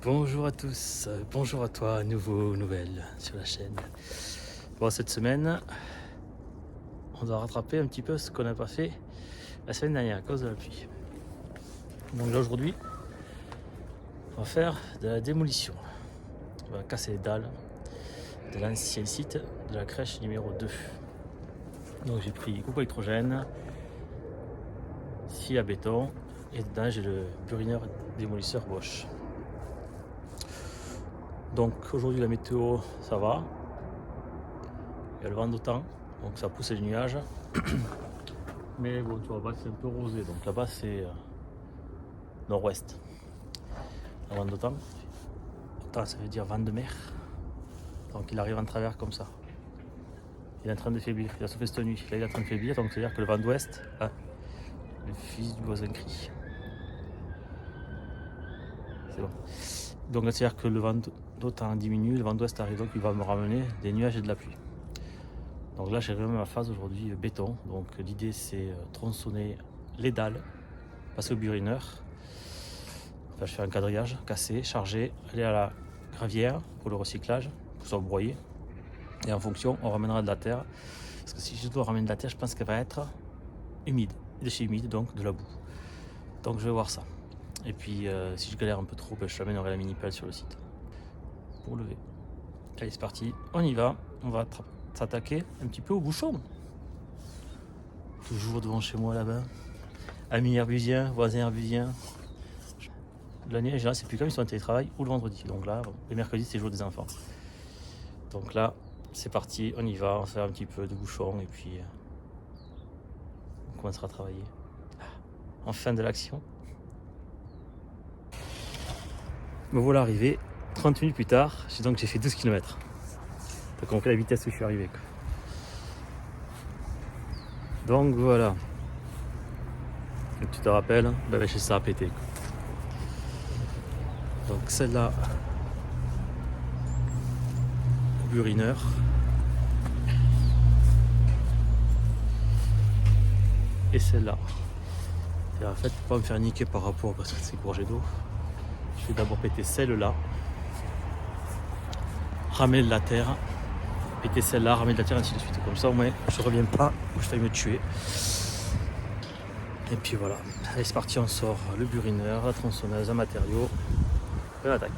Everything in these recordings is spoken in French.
Bonjour à tous, bonjour à toi, nouvelle sur la chaîne. Bon, cette semaine, on doit rattraper un petit peu ce qu'on n'a pas fait la semaine dernière à cause de la pluie. Donc là aujourd'hui, on va faire de la démolition. On va casser les dalles de l'ancien site de la crèche numéro 2. Donc j'ai pris coupe à électrogène, scie à béton et dedans j'ai le burineur démolisseur Bosch. Donc aujourd'hui la météo ça va, il y a le vent d'autant, donc ça pousse les nuages. Mais bon, tu vois, c'est un peu rosé, donc là-bas c'est nord-ouest. Le vent d'autant, ça veut dire vent de mer. Donc il arrive en travers comme ça. Il est en train de faiblir, il a soufflé cette nuit. Là il est en train de faiblir, donc c'est-à-dire que le vent d'ouest, hein, le fils du voisin crie. C'est bon. Donc là c'est-à-dire que le vent d'autant diminue, le vent d'ouest arrive, donc il va me ramener des nuages et de la pluie. Donc là j'ai vraiment ma phase aujourd'hui béton. Donc l'idée c'est tronçonner les dalles, passer au burineur. Enfin, je fais un quadrillage, casser, charger, aller à la gravière pour le recyclage, pour que ça soit broyé. Et en fonction, on ramènera de la terre. Parce que si je dois ramener de la terre, je pense qu'elle va être humide, des déchets humides, donc de la boue. Donc je vais voir ça. Et puis si je galère un peu trop, je ramènerai la mini-pelle sur le site pour lever. Allez, c'est parti, on y va. On va s'attaquer un petit peu au bouchon. Toujours devant chez moi là-bas. Amis herbusiens, voisins herbusiens. L'année, en général, c'est plus comme ils sont en télétravail ou le vendredi. Donc là, le mercredi, c'est le jour des enfants. Donc là, c'est parti, on y va, on va faire un petit peu de bouchon et puis on commencera à travailler. En fin de l'action. Me voilà arrivé, 30 minutes plus tard, j'ai fait 12 km. T'as compris la vitesse où je suis arrivé, quoi. Donc voilà. Et tu te rappelles, chez ça a pété, quoi. Donc celle-là, au burineur. Et celle-là. Et en fait, pour pas me faire niquer par rapport à ces gorgées d'eau, je vais d'abord péter celle-là, ramener de la terre, péter celle-là, ramener de la terre, ainsi de suite. Comme ça, au moins, je reviens pas ou je faille me tuer. Et puis voilà. Allez, c'est parti, on sort le burineur, la tronçonneuse, un matériau, et on attaque.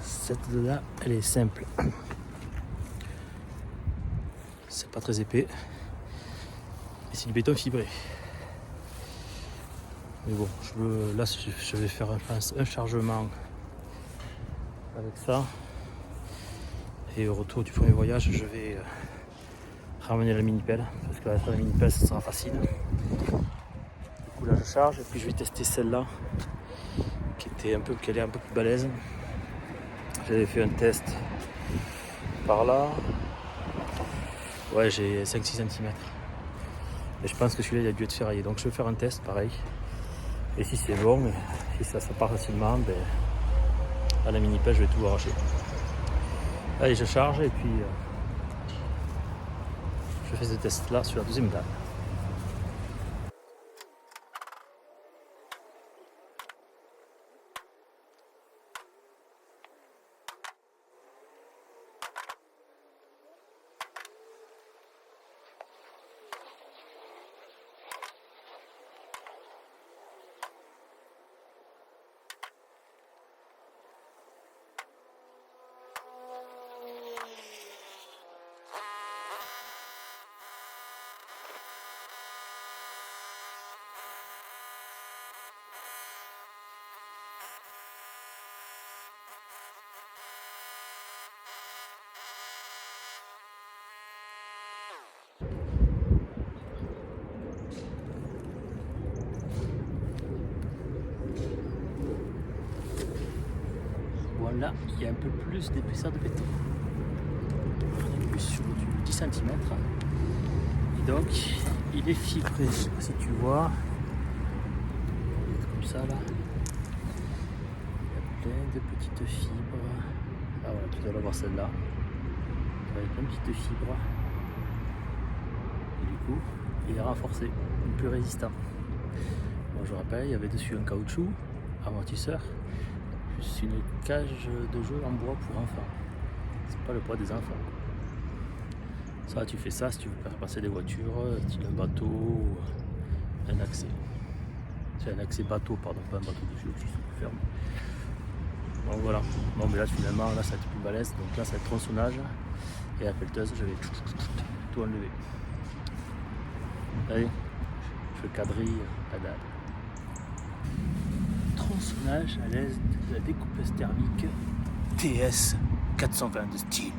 Cette là, elle est simple. C'est pas très épais. Et c'est du béton fibré. Mais bon, je vais faire un chargement avec ça. Et au retour du premier voyage, je vais ramener la mini-pelle. Parce que la mini-pelle, ça sera facile. Du coup, là, je charge. Et puis, je vais tester celle-là. Qui est un peu plus balèze. J'avais fait un test par là. Ouais, j'ai 5-6 cm. Et je pense que celui-là, il a dû être ferraillé. Donc, je vais faire un test, pareil. Et si c'est bon, si ça part facilement, à la mini-pelle, je vais tout arracher. Allez, je charge et puis je fais ce test-là sur la deuxième dalle. Là, il y a un peu plus d'épaisseur de béton. On est plus sur du 10 cm. Et donc, il est fibré. Je ne sais pas si tu vois. Comme ça, là. Il y a plein de petites fibres. Ah voilà, tu dois voir celle-là. Avec plein de petites fibres. Et du coup, il est renforcé, plus résistant. Bon, je rappelle, il y avait dessus un caoutchouc amortisseur, plus une cage de jeu en bois pour enfants. C'est pas le poids des enfants. Ça, tu fais ça si tu veux faire passer des voitures, style un bateau, ou un accès. C'est un accès bateau, pardon, pas un bateau de jeu, juste ferme. Donc voilà. Bon, mais là finalement, là ça va être plus balèze. Donc là, ça va être tronçonnage. Et la pelleteuse, je vais tout enlever. Allez, je quadrille la dalle. Tronçonnage à l'aise de la découpeuse thermique TS 420 de style.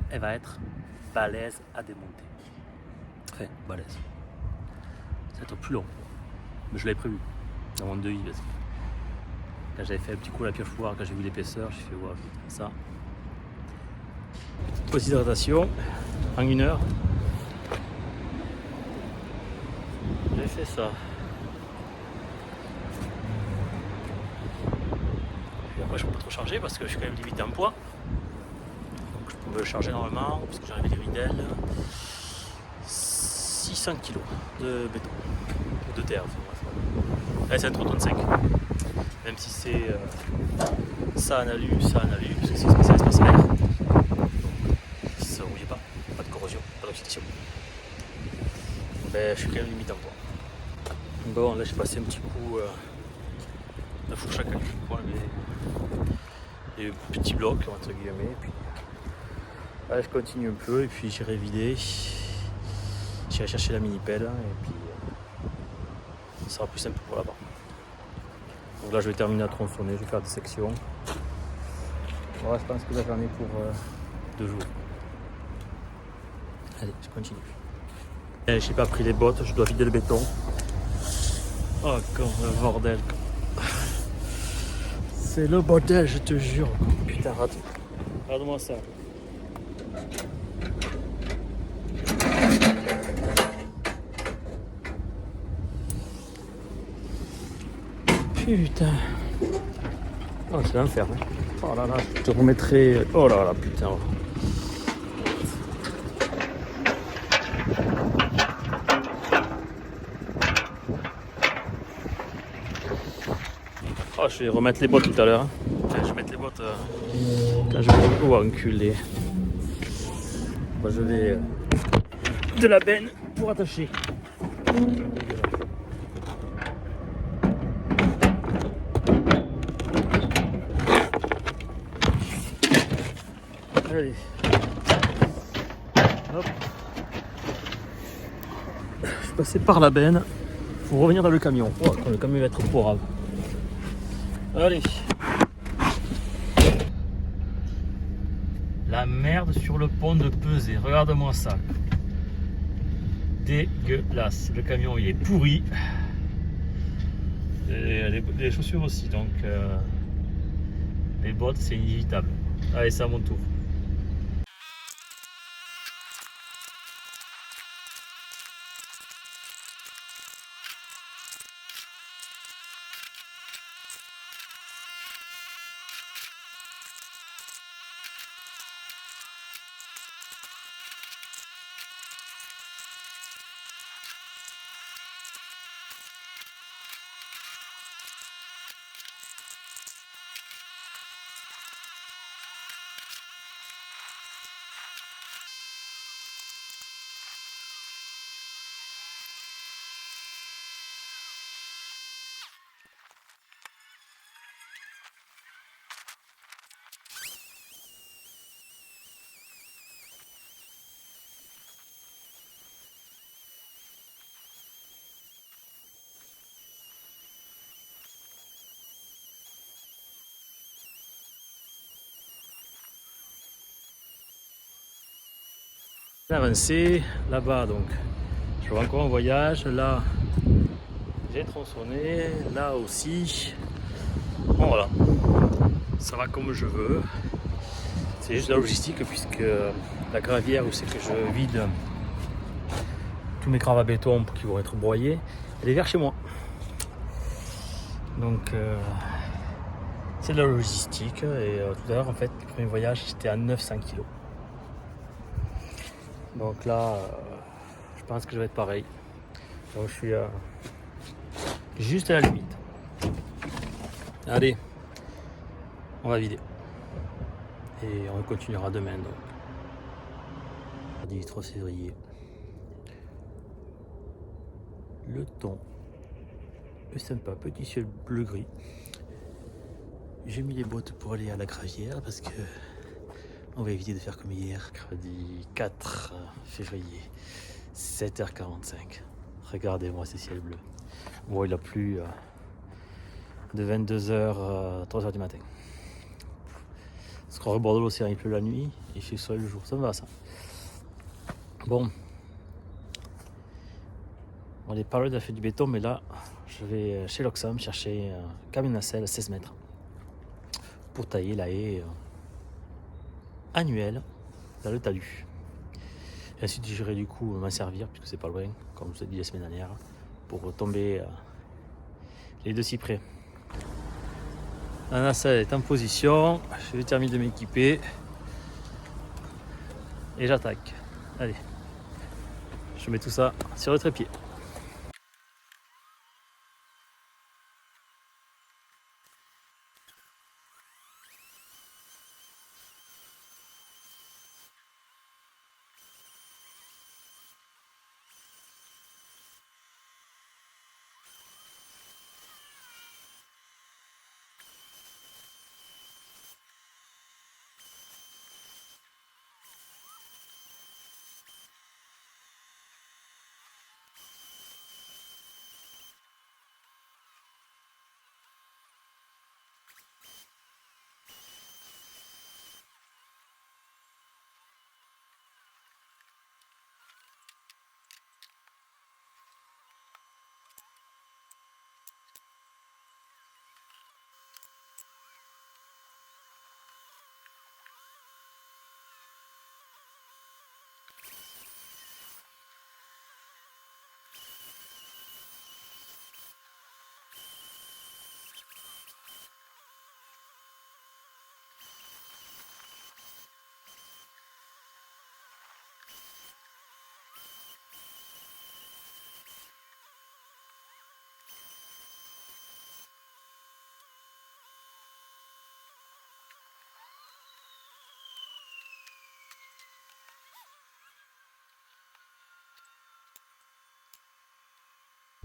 Elle va être balèze à démonter. Enfin, balèze. Ça va être plus long. Mais je l'avais prévu dans mon devis. Parce que quand j'avais fait un petit coup à la pioche foire, quand j'ai vu l'épaisseur, j'ai fait ouais, ça. Petite hydratation en 1 heure. J'ai fait ça. Et après, je ne peux pas trop charger parce que je suis quand même limité en poids. Donc, je peux le charger normalement parce que j'arrive des ridelles. 600 kg de béton, de terre. Là, c'est un 3,35. Même si c'est ça en alu, parce que c'est spécial espace air. Donc, ça ne rouille pas de corrosion, pas d'oxydation. Ben, je suis quand même limite en poids. Bon, là, j'ai passé un petit coup la fourche à calcul pour enlever les petits blocs, entre guillemets. Puis, là, je continue un peu et puis j'irai vider. J'irai chercher la mini pelle et puis ça sera plus simple pour là-bas. Donc là je vais terminer à tronçonner, je vais faire des sections. Voilà, je pense que là j'en ai pour 2 jours. Allez, je continue. Je n'ai pas pris les bottes, je dois vider le béton. Oh comme le bordel. C'est le bordel, je te jure. Putain, regarde-moi ça. Putain. Oh, c'est l'enfer. Hein. Oh là là, je te remettrai. Oh là là, putain. Oh, je vais remettre les bottes tout à l'heure. Hein. Enfin, je vais mettre les bottes quand je vais. Oh, enculé. Moi, je vais de la benne pour attacher. Allez. Hop. passer par la benne pour revenir dans le camion. Oh, quand le camion va être pourrave. Allez. La merde sur le pont de Pesé. Regarde-moi ça. Dégueulasse. Le camion il est pourri. Et les chaussures aussi. Donc les bottes c'est inévitable. Allez, c'est à mon tour. Avancé là-bas, donc je vois encore un voyage. Là j'ai tronçonné, là aussi. Bon, voilà, ça va comme je veux. C'est juste la logistique, puisque la gravière où c'est que je vide tous mes graves à béton qui vont être broyés, elle est vers chez moi. Donc c'est de la logistique. Et tout à l'heure, en fait, le premier voyage j'étais à 900 kg. Donc là, je pense que je vais être pareil. Donc je suis juste à la limite. Allez, on va vider. Et on continuera demain. Donc. Mardi 3 février. Le temps est sympa, petit ciel bleu-gris. J'ai mis les bottes pour aller à la gravière parce que on va éviter de faire comme hier, mercredi 4 février, 7h45. Regardez-moi ce ciel bleu. Bon, il a plu de 22h à 3h du matin. Parce qu'au bord de l'océan, il pleut la nuit, il fait soleil le jour. Ça me va, ça. Bon. On est parlé de la fête du béton, mais là, je vais chez Loxam chercher un camion nacelle à 16 mètres pour tailler la haie annuelle dans le talus. Et ensuite, j'irai du coup m'en servir, puisque c'est pas loin, comme je vous ai dit la semaine dernière, pour tomber les 2 cyprès. La nacelle est en position, je termine de m'équiper et j'attaque. Allez, je mets tout ça sur le trépied.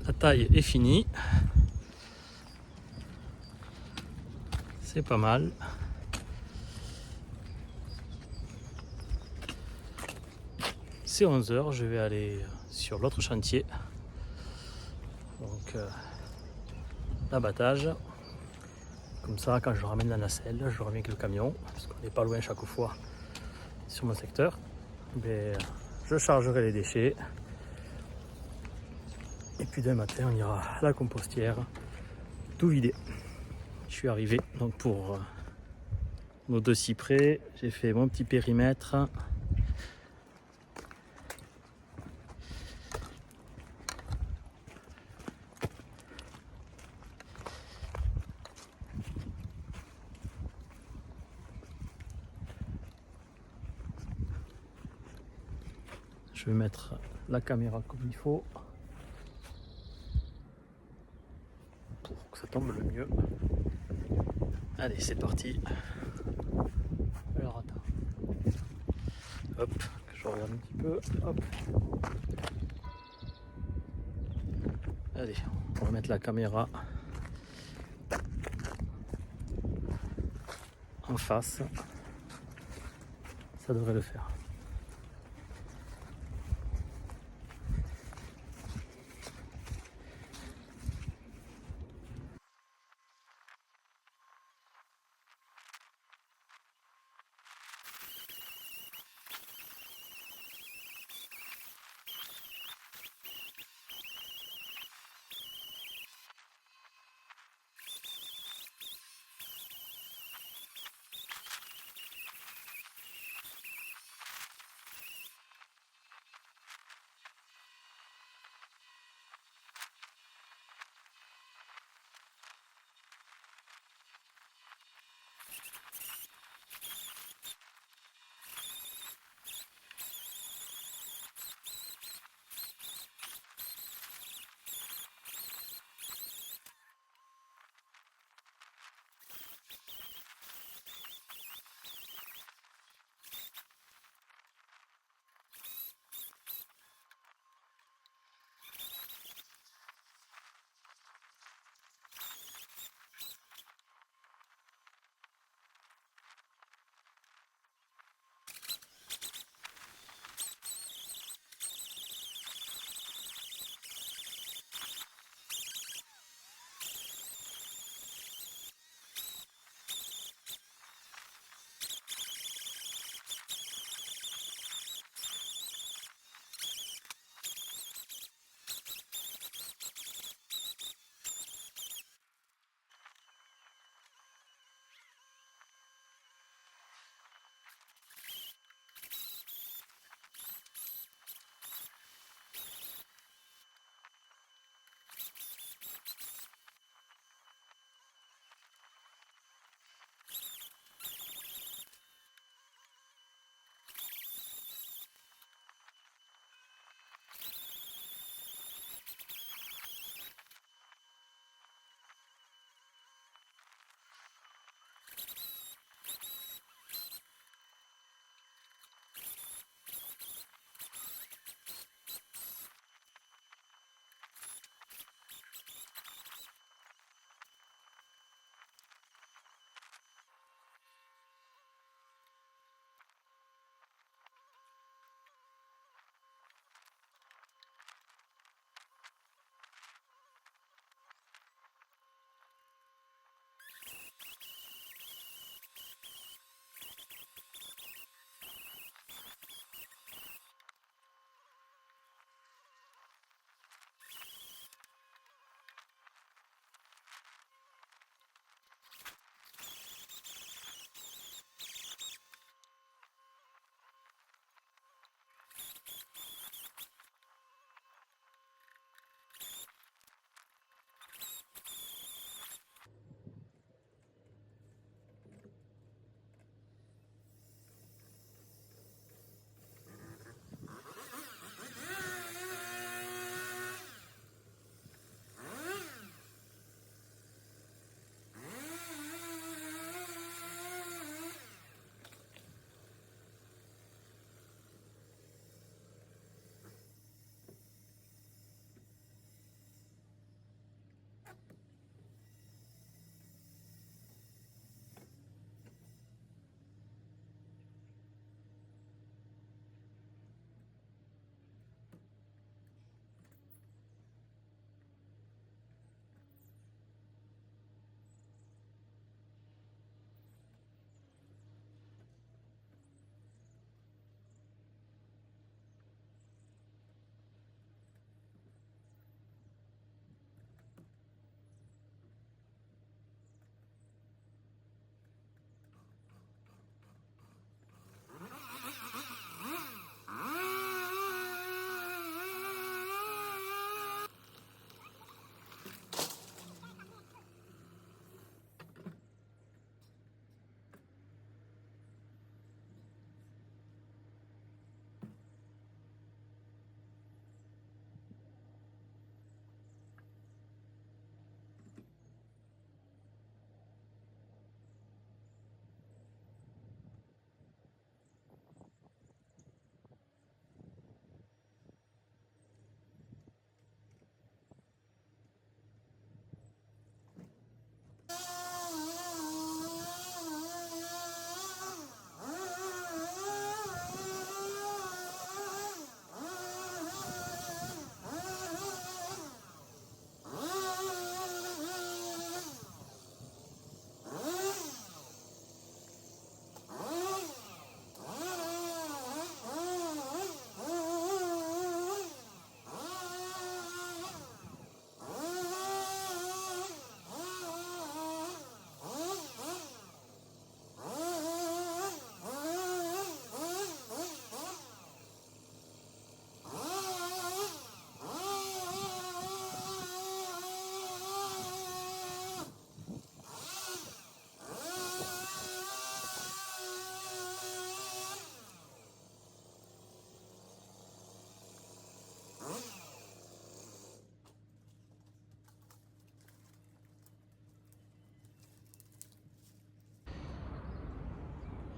La taille est finie. C'est pas mal. C'est 11h, je vais aller sur l'autre chantier d'abattage. Comme ça, quand je ramène la nacelle, je reviens avec le camion, parce qu'on n'est pas loin chaque fois sur mon secteur. Mais je chargerai les déchets. Et puis demain matin, on ira à la compostière, tout vider. Je suis arrivé donc pour nos 2 cyprès. J'ai fait mon petit périmètre. Je vais mettre la caméra comme il faut pour que ça tombe le mieux. Allez, c'est parti. Alors attends. Hop, que je regarde un petit peu. Hop. Allez, on va mettre la caméra en face. Ça devrait le faire.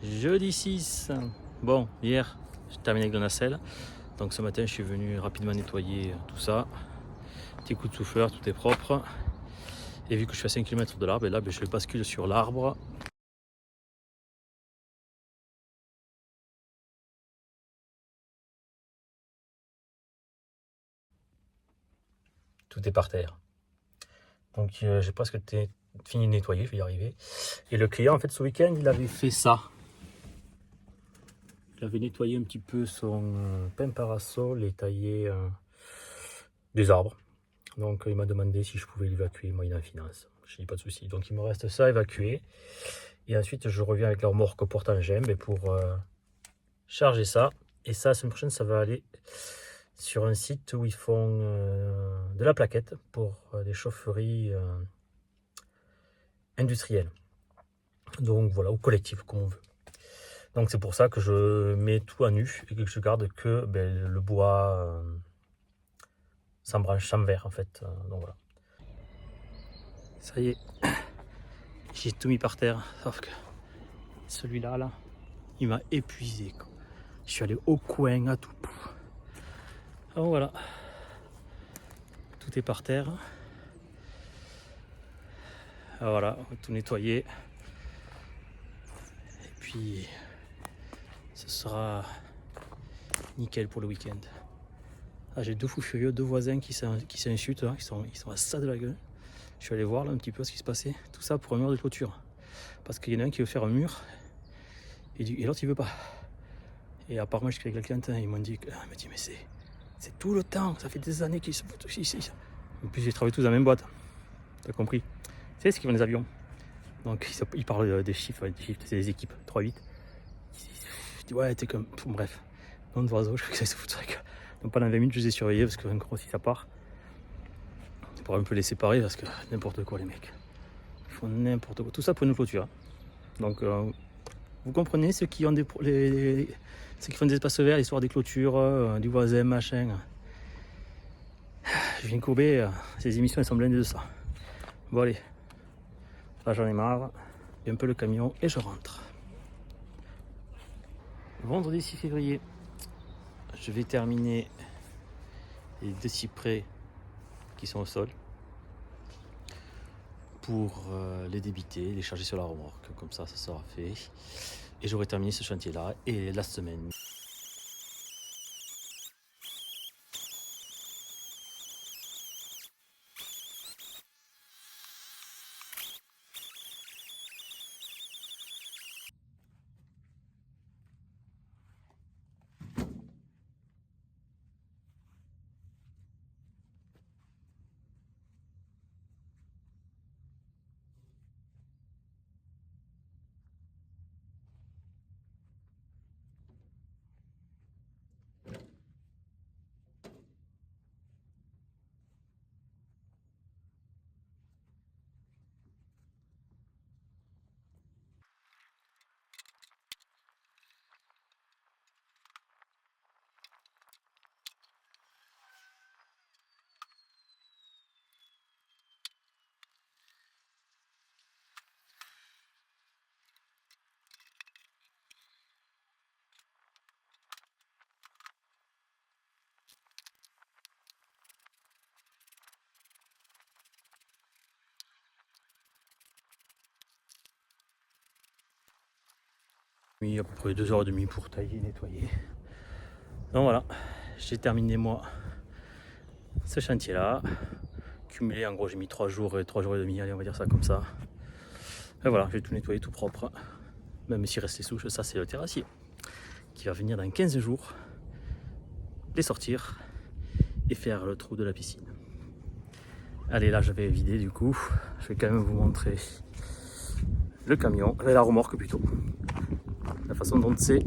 Jeudi 6. Bon, hier j'ai terminé avec la nacelle. Donc ce matin je suis venu rapidement nettoyer tout ça. Petit coup de souffleur, tout est propre. Et vu que je suis à 5 km de l'arbre, et là je bascule sur l'arbre. Tout est par terre. Donc j'ai presque fini de nettoyer, je vais y arriver. Et le client en fait ce week-end il avait fait ça. Il avait nettoyé un petit peu son pain parasol et taillé des arbres. Donc il m'a demandé si je pouvais l'évacuer, moyennant finance. Je dis pas de souci. Donc il me reste ça à évacuer. Et ensuite je reviens avec la remorque porte-engin pour charger ça. Et ça, la semaine prochaine, ça va aller sur un site où ils font de la plaquette pour des chaufferies industrielles. Donc voilà, ou collectives, comme on veut. Donc c'est pour ça que je mets tout à nu et que je garde que le bois sans branche, sans verre en fait. Donc voilà. Ça y est, j'ai tout mis par terre, sauf que celui-là, là, il m'a épuisé, quoi. Je suis allé au coin à tout. Donc voilà, tout est par terre. Alors voilà, on va tout nettoyer. Et puis, ce sera nickel pour le week-end. Ah, j'ai deux fous furieux, deux voisins qui s'insultent, là, qui sont à ça de la gueule. Je suis allé voir là un petit peu ce qui se passait. Tout ça pour un mur de clôture. Parce qu'il y en a un qui veut faire un mur et l'autre il veut pas. Et apparemment, je suis avec la cliente, ils m'ont dit, mais c'est tout le temps, ça fait des années qu'ils se foutent ici. En plus, ils travaillent tous dans la même boîte. T'as compris? Tu sais ce qu'ils font les avions. Donc, ils parlent des chiffres, c'est des équipes, 3-8. Je dis, ouais, t'es comme. Bref, nom d'oiseau, je crois que ça se fout de ça. Donc, pendant 20 minutes, je les ai surveillés parce que, en gros, si ça part, pour un peu les séparer parce que n'importe quoi, les mecs. Ils font n'importe quoi. Tout ça pour une clôture. Donc, vous comprenez ceux qui ont ceux qui font des espaces verts, l'histoire des clôtures, du voisin, machin. Je viens courber, ces émissions elles sont blindées de ça. Bon allez, là j'en ai marre, j'ai un peu le camion et je rentre. Vendredi 6 février, je vais terminer les 2 cyprès qui sont au sol pour les débiter, les charger sur la remorque, comme ça sera fait. Et j'aurai terminé ce chantier là et la semaine. À peu près 2h30 pour tailler, nettoyer. Donc voilà, j'ai terminé moi ce chantier là. Cumulé, en gros j'ai mis 3 jours et 3 jours et demi, allez on va dire ça comme ça. Et voilà, j'ai tout nettoyé, tout propre. Même s'il reste les souches, ça c'est le terrassier qui va venir dans 15 jours les sortir et faire le trou de la piscine. Allez, là je vais vider du coup. Je vais quand même vous montrer le camion, la remorque plutôt. La façon dont c'est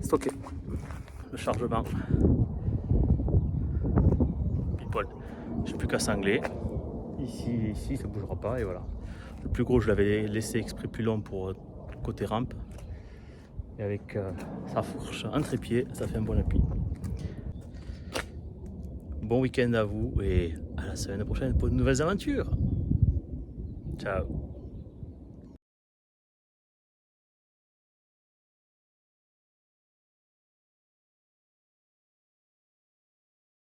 stocké. Le chargement. Pile poil. J'ai plus qu'à cingler. Ici, ça ne bougera pas et voilà. Le plus gros, je l'avais laissé exprès plus long pour côté rampe. Et avec sa fourche en trépied, ça fait un bon appui. Bon week-end à vous et à la semaine prochaine pour de nouvelles aventures. Ciao.